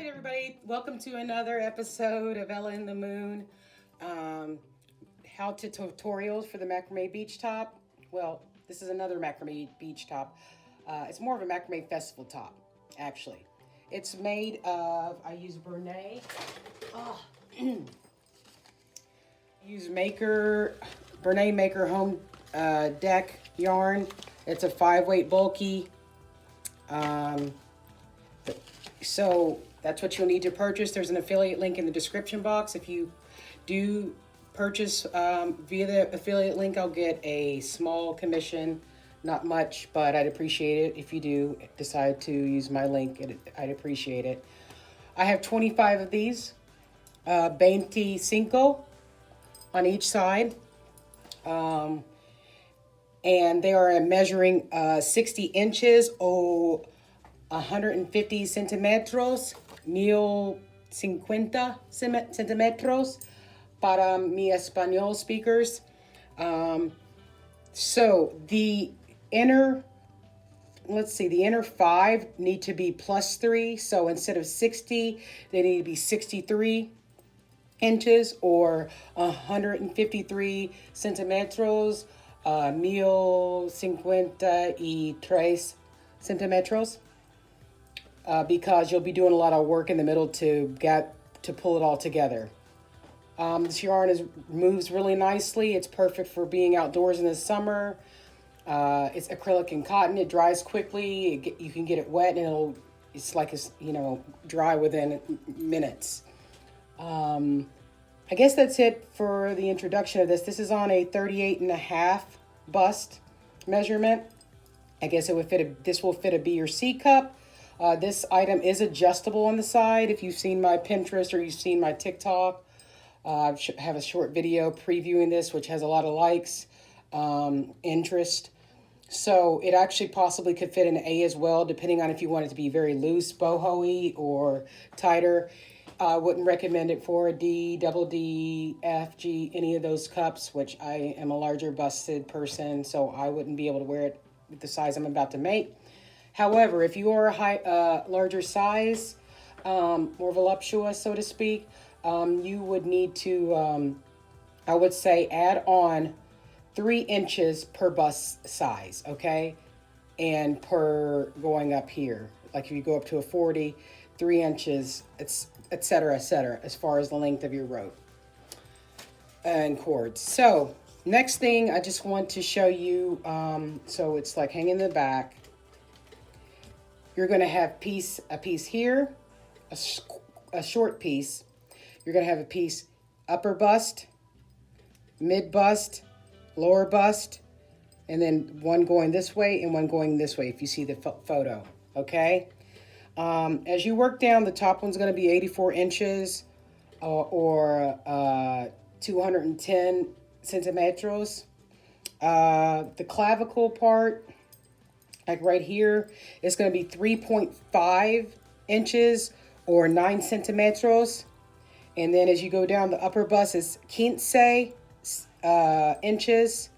everybody. Welcome to another episode of Ella and the Moon. How-to tutorials for the macrame beach top. Well, this is another macrame beach top. It's more of a macrame festival top, actually. It's made of, I use Bernay. Use Bernay Maker Home Deck yarn. It's a 5-weight bulky. So that's what you'll need to purchase. There's an affiliate link in the description box. If you do purchase via the affiliate link, I'll get a small commission. Not much, but I'd appreciate it if you do decide to use my link. I'd appreciate it. I have 25 of these, 25 on each side. And they are measuring 60 inches or 150 centímetros, 1050 centímetros para mi español speakers. So the inner, the inner 5 need to be +3. So instead of 60, they need to be 63 inches or 153 centímetros, 1053 centímetros. Because you'll be doing a lot of work in the middle to pull it all together. This yarn moves really nicely. It's perfect for being outdoors in the summer. It's acrylic and cotton. It dries quickly. You can get it wet and it's dry within minutes. I guess that's it for the introduction of this. This is on a 38.5 bust measurement. I guess this will fit a B or C cup. This item is adjustable on the side. If you've seen my Pinterest or you've seen my TikTok, I have a short video previewing this, which has a lot of likes, interest. So it actually possibly could fit an A as well, depending on if you want it to be very loose, boho-y, or tighter. I wouldn't recommend it for a D, double D, F, G, any of those cups, which I am a larger busted person, so I wouldn't be able to wear it with the size I'm about to make. However, if you are a larger size, more voluptuous, so to speak, you would need to, I would say, add on 3 inches per bust size, okay? And per going up here. Like if you go up to a 40, 3 inches, et cetera, as far as the length of your rope and cords. So, next thing I just want to show you, so it's like hanging in the back. You're going to have a piece here, a short piece. You're going to have a piece upper bust, mid bust, lower bust, and then one going this way and one going this way if you see the photo, okay? As you work down, the top one's going to be 84 inches or 210 centimetros. The clavicle part, like right here, it's going to be 3.5 inches or 9 centimetros. And then as you go down, the upper bust is 15 inches,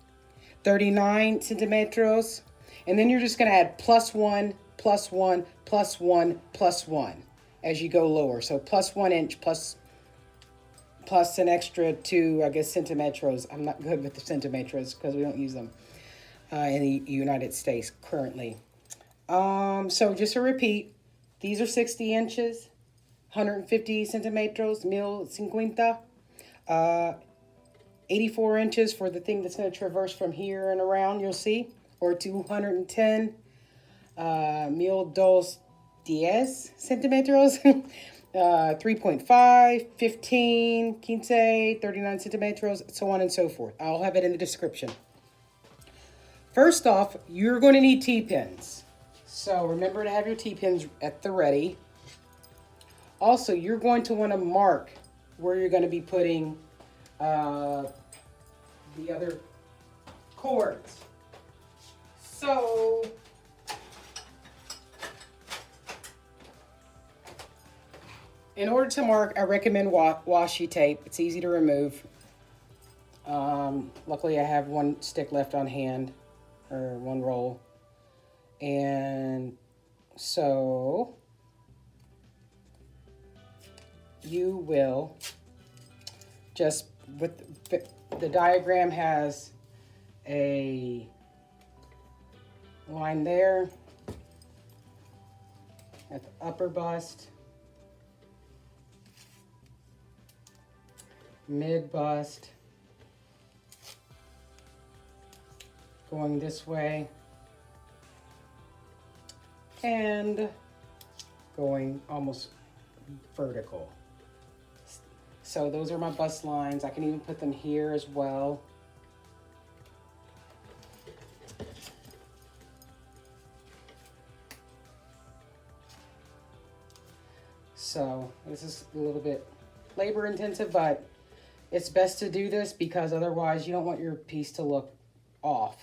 39 centimetros. And then you're just going to add +1, +1, +1, +1 as you go lower. So +1 inch plus an extra 2, I guess, centimetros. I'm not good with the centimetros because we don't use them in the United States currently. So just to repeat, these are 60 inches, 150 centimetros, 1050, 84 inches for the thing that's going to traverse from here and around, you'll see, or 210, 1010 centimetros, 3.5, 15, 15, 39 centimetros, so on and so forth. I'll have it in the description. First off, you're going to need T-pins. So remember to have your T-pins at the ready. Also, you're going to want to mark where you're going to be putting the other cords. So in order to mark, I recommend washi tape. It's easy to remove. Luckily, I have one stick left on hand, or one roll. And so you will just, with the diagram has a line there at the upper bust, mid bust, going this way, and going almost vertical. So those are my bust lines. I can even put them here as well. So this is a little bit labor intensive, but it's best to do this because otherwise you don't want your piece to look off.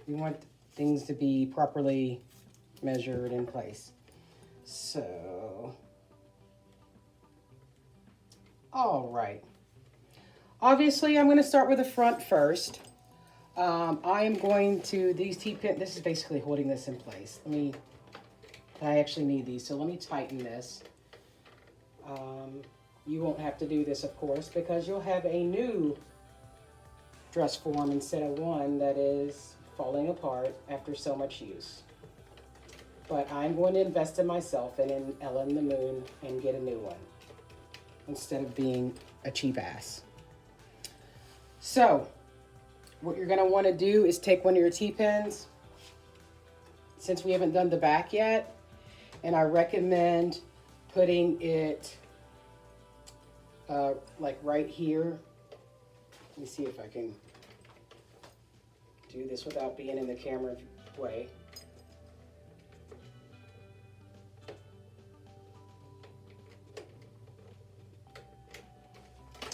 You want things to be properly measured in place. So, all right. Obviously, I'm going to start with the front first. I am going to, these T-pin, this is basically holding this in place. I actually need these, so let me tighten this. You won't have to do this, of course, because you'll have a new dress form instead of one that is falling apart after so much use. But I'm going to invest in myself and in Ellen the Moon and get a new one instead of being a cheap ass. So what you're going to want to do is take one of your T-pins, since we haven't done the back yet, and I recommend putting it like right here. Let me see if I can do this without being in the camera way.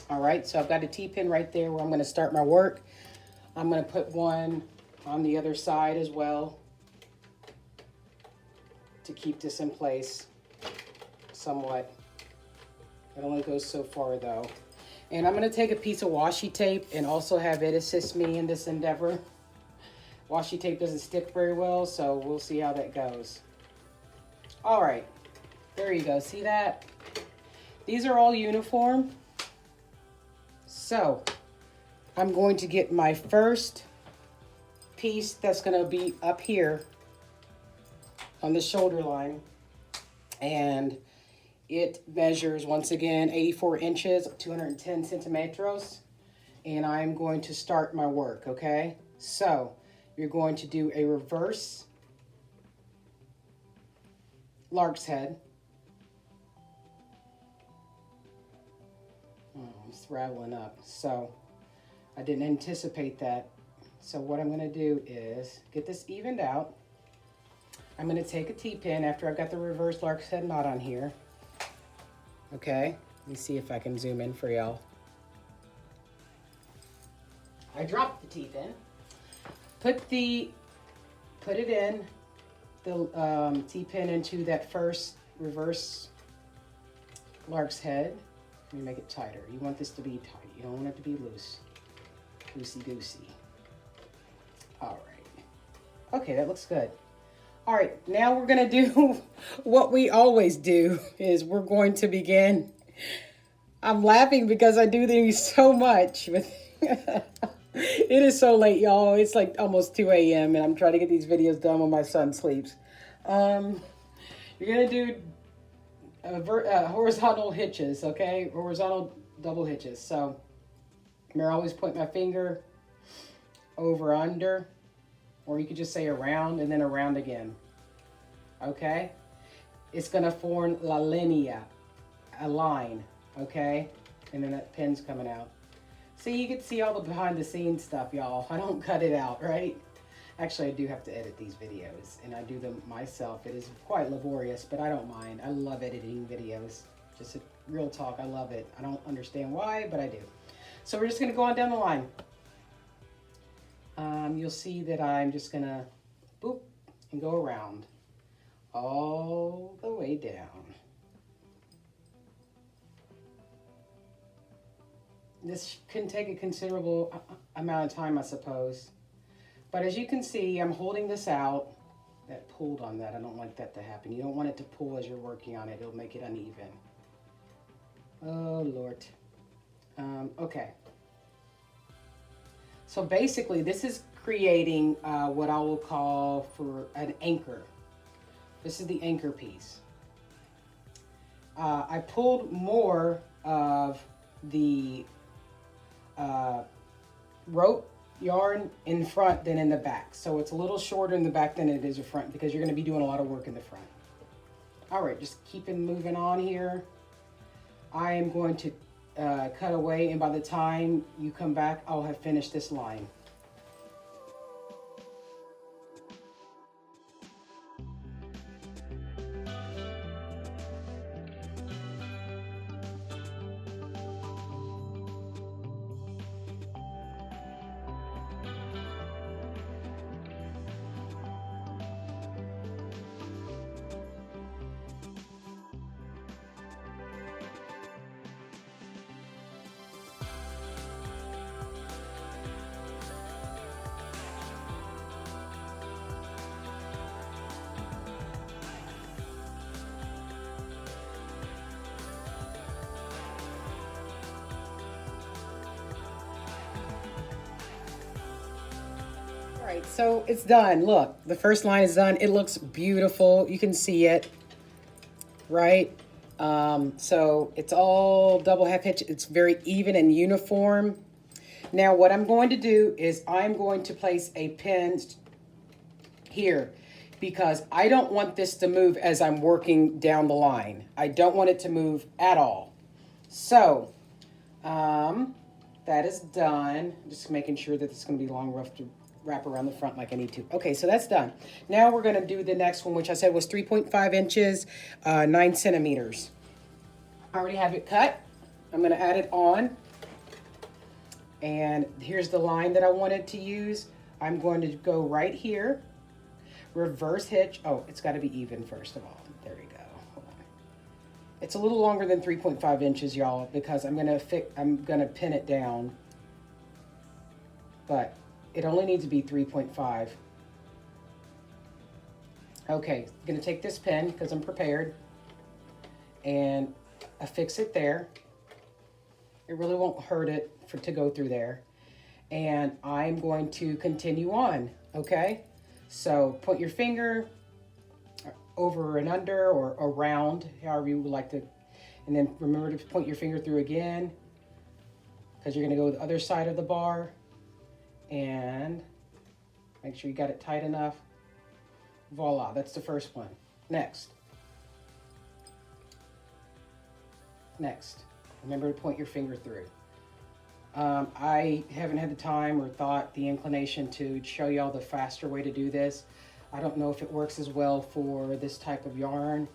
All right, so I've got a T-pin right there where I'm going to start my work. I'm going to put one on the other side as well to keep this in place somewhat. It only goes so far though. And I'm going to take a piece of washi tape and also have it assist me in this endeavor. Washi tape doesn't stick very well, so we'll see how that goes. All right, there you go. See that? These are all uniform. So I'm going to get my first piece that's going to be up here on the shoulder line, and it measures, once again, 84 inches, 210 centimeters, and I'm going to start my work, okay? So you're going to do a reverse lark's head. Oh, I'm rattling up, so I didn't anticipate that. So what I'm going to do is get this evened out. I'm going to take a T-pin after I've got the reverse lark's head knot on here. Okay, let me see if I can zoom in for y'all. I dropped the T-pin. Put it in the T-pin into that first reverse lark's head. Let me make it tighter. You want this to be tight. You don't want it to be loose. Loosey-goosey. All right. Okay, that looks good. All right, now we're going to do what we always do, is we're going to begin. I'm laughing because I do these so much. It is so late, y'all. It's like almost 2 a.m. and I'm trying to get these videos done when my son sleeps. You're going to do horizontal hitches, okay? Horizontal double hitches. So I always point my finger over under, or you could just say around and then around again. Okay? It's going to form la linea, a line, okay? And then that pin's coming out. See, you can see all the behind the scenes stuff, y'all. I don't cut it out, right? Actually, I do have to edit these videos, and I do them myself. It is quite laborious, but I don't mind. I love editing videos. Just a real talk, I love it. I don't understand why, but I do. So we're just going to go on down the line. You'll see that I'm just going to boop and go around all the way down. This can take a considerable amount of time, I suppose. But as you can see, I'm holding this out. That pulled on that. I don't like that to happen. You don't want it to pull as you're working on it. It'll make it uneven. Oh, Lord. Okay. So basically, this is creating what I will call for an anchor. This is the anchor piece. I pulled more of the uh, rope yarn in front than in the back. So it's a little shorter in the back than it is in front because you're going to be doing a lot of work in the front. All right, just keeping moving on here. I am going to cut away, and by the time you come back, I'll have finished this line. All right, so it's done. Look, the first line is done. It looks beautiful. You can see it, right? So it's all double half hitch. It's very even and uniform. Now what I'm going to do is I'm going to place a pin here because I don't want this to move as I'm working down the line. I don't want it to move at all. So that is done. Just making sure that it's going to be long enough to wrap around the front like I need to. Okay, so that's done. Now we're going to do the next one, which I said was 3.5 inches, 9 centimeters. I already have it cut. I'm going to add it on. And here's the line that I wanted to use. I'm going to go right here, reverse hitch. Oh, it's got to be even first of all. There we go. Hold on. It's a little longer than 3.5 inches, y'all, because I'm gonna pin it down. But it only needs to be 3.5. Okay, I'm gonna take this pin because I'm prepared and affix it there. It really won't hurt it to go through there. And I'm going to continue on, okay? So point your finger over and under or around, however you would like to. And then remember to point your finger through again because you're gonna go to the other side of the bar. And make sure you got it tight enough. Voila, that's the first one. Next. Next. Remember to point your finger through. I haven't had the time or thought the inclination to show y'all the faster way to do this. I don't know if it works as well for this type of yarn.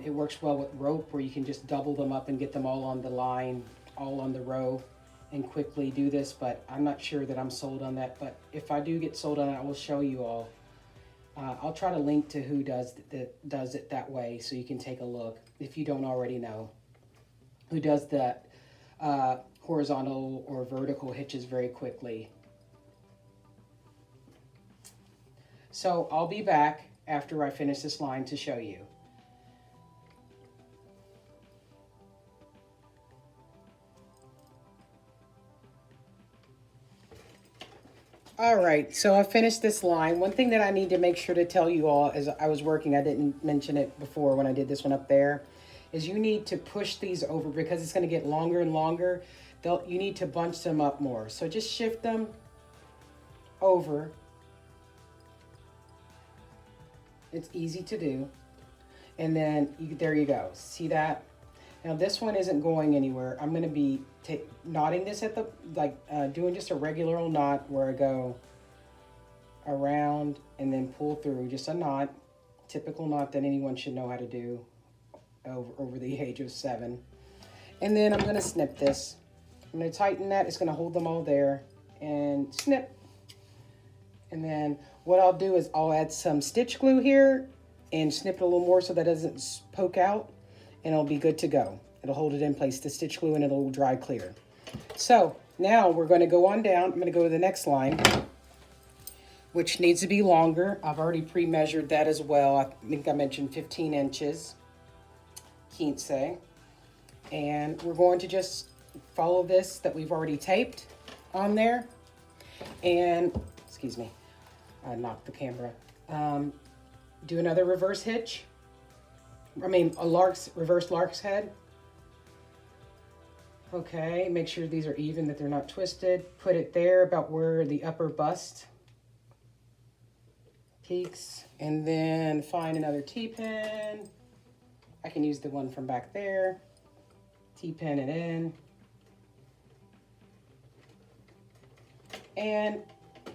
It works well with rope where you can just double them up and get them all on the line, all on the row, and quickly do this, but I'm not sure that I'm sold on that. But if I do get sold on it, I will show you all. I'll try to link to who does it that way so you can take a look if you don't already know. Who does that horizontal or vertical hitches very quickly. So I'll be back after I finish this line to show you. All right, so I finished this line. One thing that I need to make sure to tell you all as I was working, I didn't mention it before when I did this one up there, is you need to push these over because it's going to get longer and longer. You need to bunch them up more. So just shift them over. It's easy to do. And then there you go. See that? Now this one isn't going anywhere. I'm going to be knotting this at the, doing just a regular old knot where I go around and then pull through. Just a knot, typical knot that anyone should know how to do over the age of 7. And then I'm going to snip this. I'm going to tighten that. It's going to hold them all there and snip. And then what I'll do is I'll add some stitch glue here and snip it a little more so that it doesn't poke out, and it'll be good to go. It'll hold it in place, the stitch glue, and it'll dry clear. So now we're going to go on down. I'm going to go to the next line, which needs to be longer. I've already pre-measured that as well. I think I mentioned 15 inches. 15. And we're going to just follow this that we've already taped on there. And, excuse me, I knocked the camera. Do another reverse hitch. I mean, a reverse lark's head. Okay, make sure these are even, that they're not twisted. Put it there about where the upper bust peaks. And then find another T-pin. I can use the one from back there. T-pin it in. And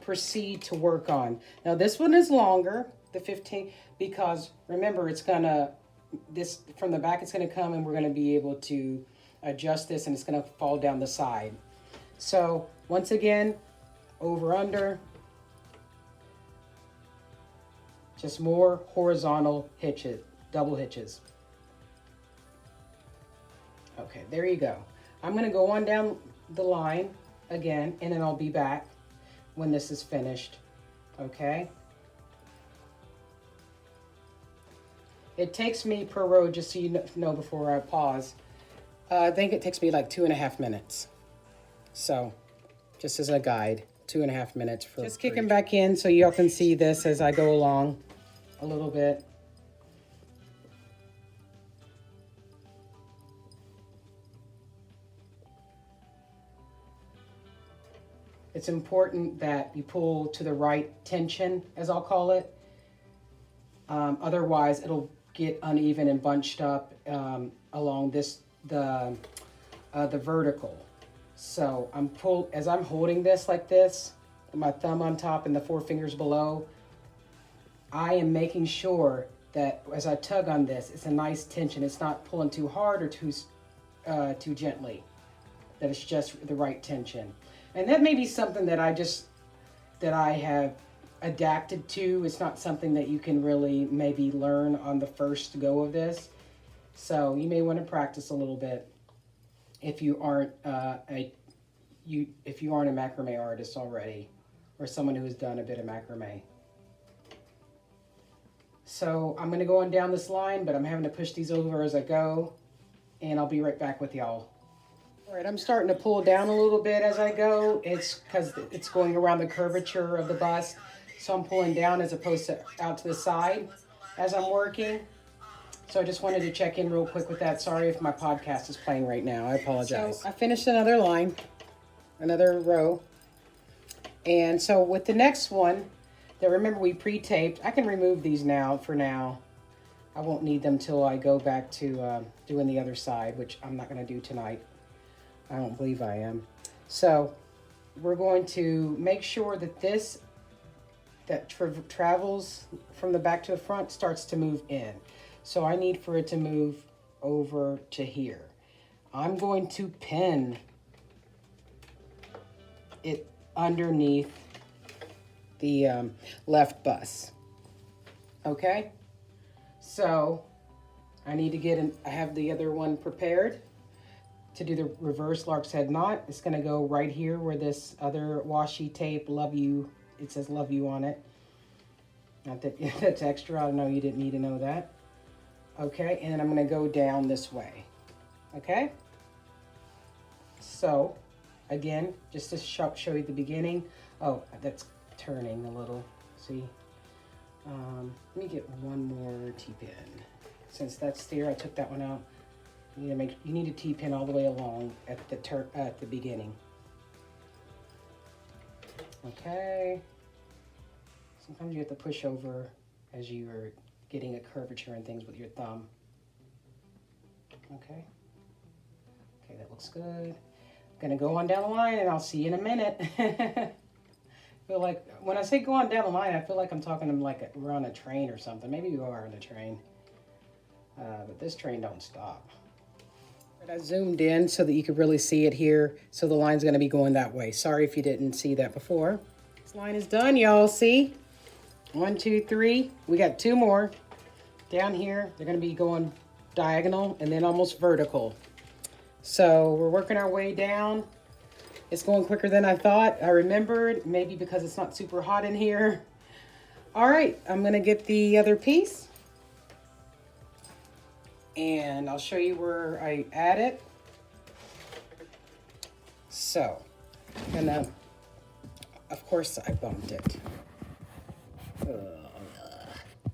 proceed to work on. Now this one is longer, the 15, because remember it's gonna, this from the back it's gonna come and we're gonna be able to adjust this and it's gonna fall down the side. So once again, over under, just more horizontal hitches, double hitches. Okay, there you go. I'm gonna go on down the line again and then I'll be back when this is finished, okay? It takes me per row, just so you know before I pause, I think it takes me like 2.5 minutes. So, just as a guide, 2.5 minutes for just kicking back in so y'all can see this as I go along a little bit. It's important that you pull to the right tension, as I'll call it. Otherwise, it'll get uneven and bunched up along the vertical. So as I'm holding this like this, with my thumb on top and the 4 fingers below, I am making sure that as I tug on this, it's a nice tension. It's not pulling too hard or too gently. That it's just the right tension. And that may be something that I have adapted to. It's not something that you can really maybe learn on the first go of this. So you may want to practice a little bit if you aren't if you aren't a macrame artist already, or someone who has done a bit of macrame. So I'm going to go on down this line, but I'm having to push these over as I go, and I'll be right back with y'all. All right, I'm starting to pull down a little bit as I go. It's because it's going around the curvature of the bust. So I'm pulling down as opposed to out to the side as I'm working. So I just wanted to check in real quick with that. Sorry if my podcast is playing right now. I apologize. So I finished another line, another row. And so with the next one, that remember we pre-taped, I can remove these now for now. I won't need them till I go back to doing the other side, which I'm not going to do tonight. I don't believe I am. So we're going to make sure that this that travels from the back to the front starts to move in. So I need for it to move over to here. I'm going to pin it underneath the left bus. Okay? So I need to get I have the other one prepared to do the reverse lark's head knot. It's gonna go right here where this other washi tape, love you, it says love you on it. Not that that's extra, I know you didn't need to know that. Okay, and I'm gonna go down this way, okay? So, again, just to show you the beginning. Oh, that's turning a little, see? Let me get one more T-pin. Since that's there, I took that one out. You need a T-pin all the way along at the beginning. Okay. Sometimes you have to push over as you are getting a curvature and things with your thumb. Okay. Okay, that looks good. I'm gonna go on down the line and I'll see you in a minute. I feel like, when I say go on down the line, I feel like I'm talking like we're on a train or something. Maybe we are on a train. But this train don't stop. I zoomed in so that you could really see it here. So the line's gonna be going that way. Sorry if you didn't see that before. This line is done, y'all, see? 1, 2, 3, we got 2 more. Down here, they're gonna be going diagonal and then almost vertical. So we're working our way down. It's going quicker than I thought. I remembered, maybe because it's not super hot in here. All right, I'm gonna get the other piece. And I'll show you where I add it. So, and then, of course, I bumped it.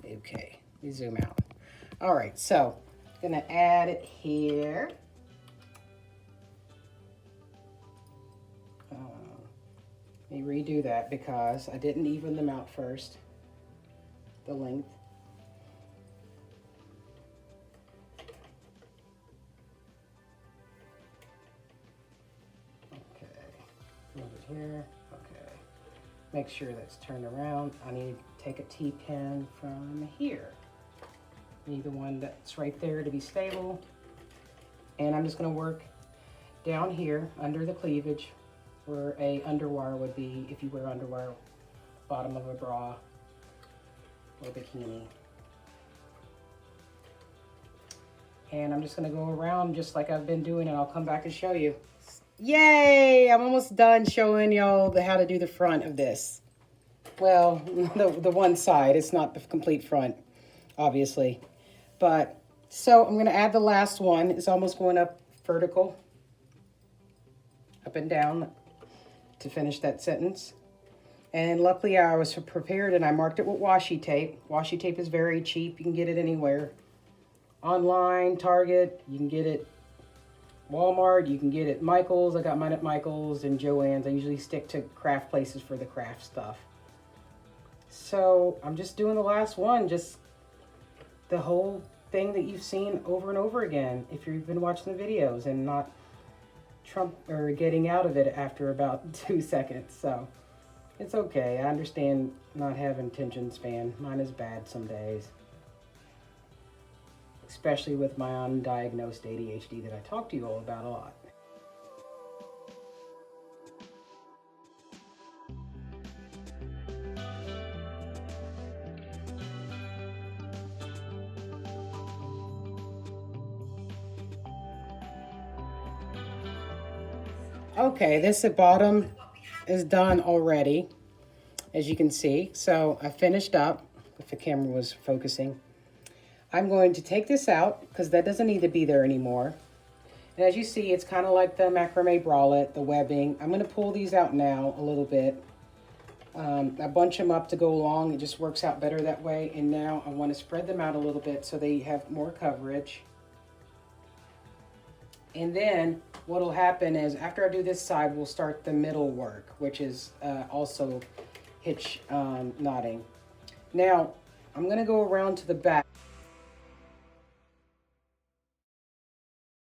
Okay, let me zoom out. All right, so I'm gonna add it here. Let me redo that because I didn't even them out first, the length. Okay, move it here, okay. Make sure that's turned around. I need to take a T-pin from here. Need the one that's right there to be stable. And I'm just gonna work down here under the cleavage where a underwire would be if you wear underwire, bottom of a bra or bikini. And I'm just gonna go around just like I've been doing, and I'll come back and show you. Yay! I'm almost done showing y'all how to do the front of this. Well, the one side, it's not the complete front, obviously. But, so I'm gonna add the last one. It's almost going up vertical, up and down to finish that sentence. And luckily I was prepared and I marked it with washi tape. Washi tape is very cheap. You can get it anywhere. Online, Target, you can get it Walmart, you can get it Michael's. I got mine at Michael's and Joann's. I usually stick to craft places for the craft stuff. So I'm just doing the last one, just the whole thing that you've seen over and over again if you've been watching the videos and not getting out of it after about 2 seconds. So it's okay. I understand not having attention span. Mine is bad some days, especially with my undiagnosed ADHD that I talk to you all about a lot. Okay, this at bottom is done already, as you can see. So I finished up, if the camera was focusing. I'm going to take this out because that doesn't need to be there anymore. And as you see, it's kind of like the macrame bralette, the webbing. I'm going to pull these out now a little bit. I bunch them up to go along. It just works out better that way. And now I want to spread them out a little bit so they have more coverage. And then what will happen is after I do this side, we'll start the middle work, which is also hitch knotting. Now, I'm going to go around to the back.